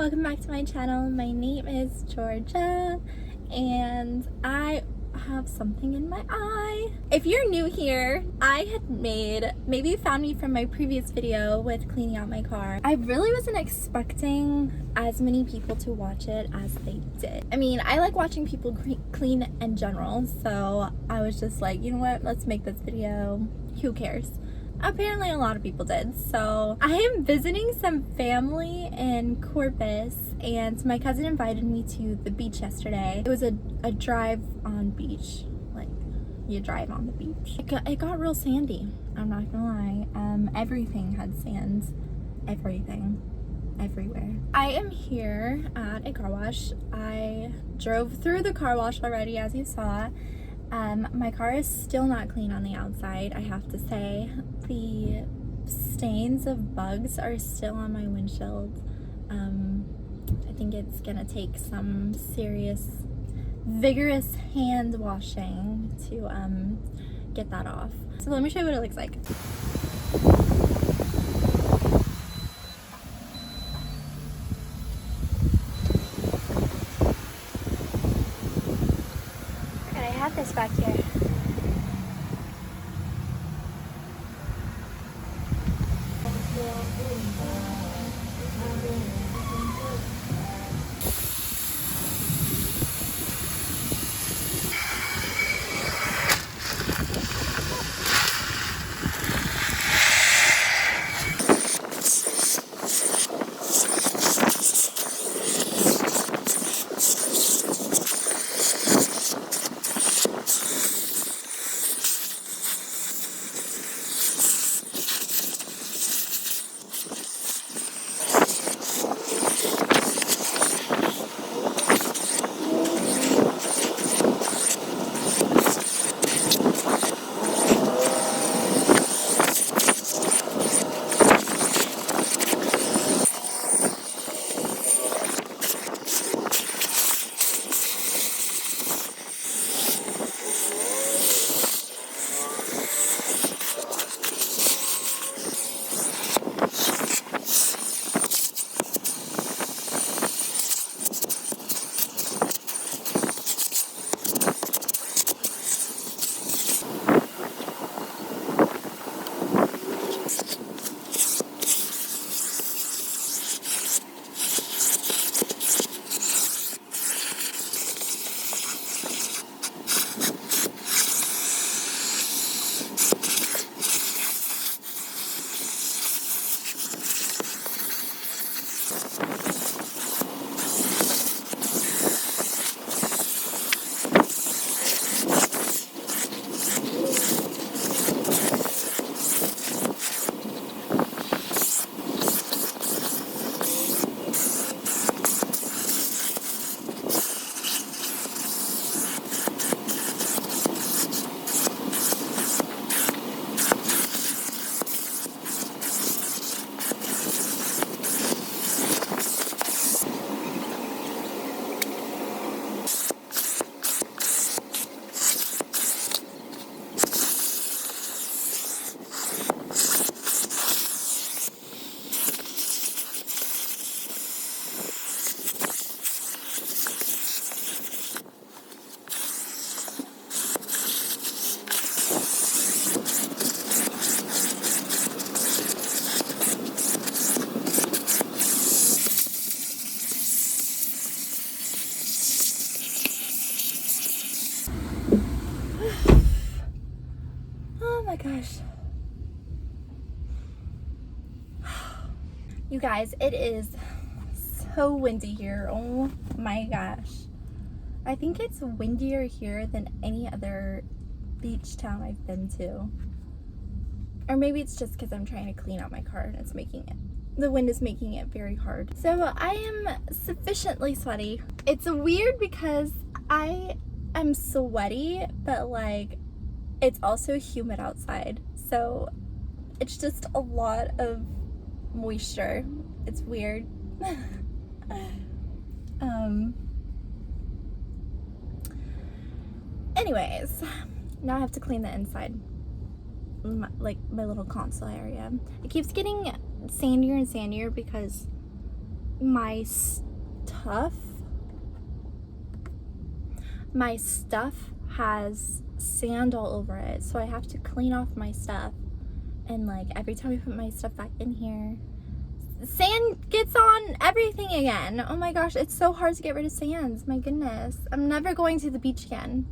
welcome back to my channel. My name is Georgia and I have something in my eye. If you're new here, maybe you found me from my previous video with cleaning out my car. I really wasn't expecting as many people to watch it as they did. I mean, I like watching people clean in general, so I was just like, you know what, let's make this video. Who cares? Apparently a lot of people did. So I am visiting some family in Corpus and my cousin invited me to the beach yesterday. It was a drive on beach, like you drive on the beach. It got real sandy, I'm not gonna lie. Everything had sand, everything, everywhere. I am here at a car wash. I drove through the car wash already, as you saw. My car is still not clean on the outside, I have to say. The stains of bugs are still on my windshield. I think it's gonna take some serious, vigorous hand washing to get that off. So let me show you what it looks like. And I have this back here. Oh my gosh. You guys, it is so windy here. Oh my gosh. I think it's windier here than any other beach town I've been to. Or maybe it's just because I'm trying to clean out my car and the wind is making it very hard. So I am sufficiently sweaty. It's weird because I am sweaty, but like it's also humid outside, so it's just a lot of moisture. It's weird. Anyways, now I have to clean the inside, like my little console area. It keeps getting sandier and sandier because my stuff has sand all over it, so I have to clean off my stuff. And like every time I put my stuff back in here, sand gets on everything again. Oh my gosh, it's so hard to get rid of sands. My goodness, I'm never going to the beach again.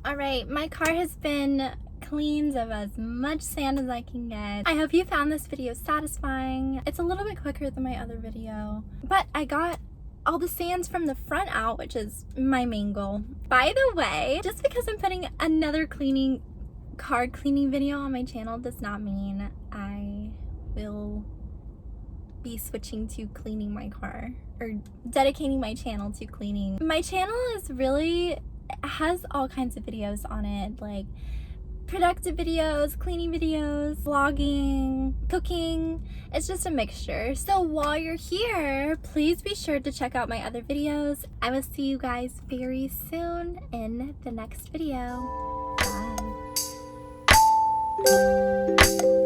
Alright, my car has been cleaned of as much sand as I can get. I hope you found this video satisfying. It's a little bit quicker than my other video, but I got all the sands from the front out, which is my main goal. By the way, just because I'm putting another car cleaning video on my channel does not mean I will be switching to cleaning my car or dedicating my channel to cleaning. My channel has all kinds of videos on it, like productive videos, cleaning videos, vlogging, cooking. It's just a mixture. So while you're here, please be sure to check out my other videos. I will see you guys very soon in the next video. Bye.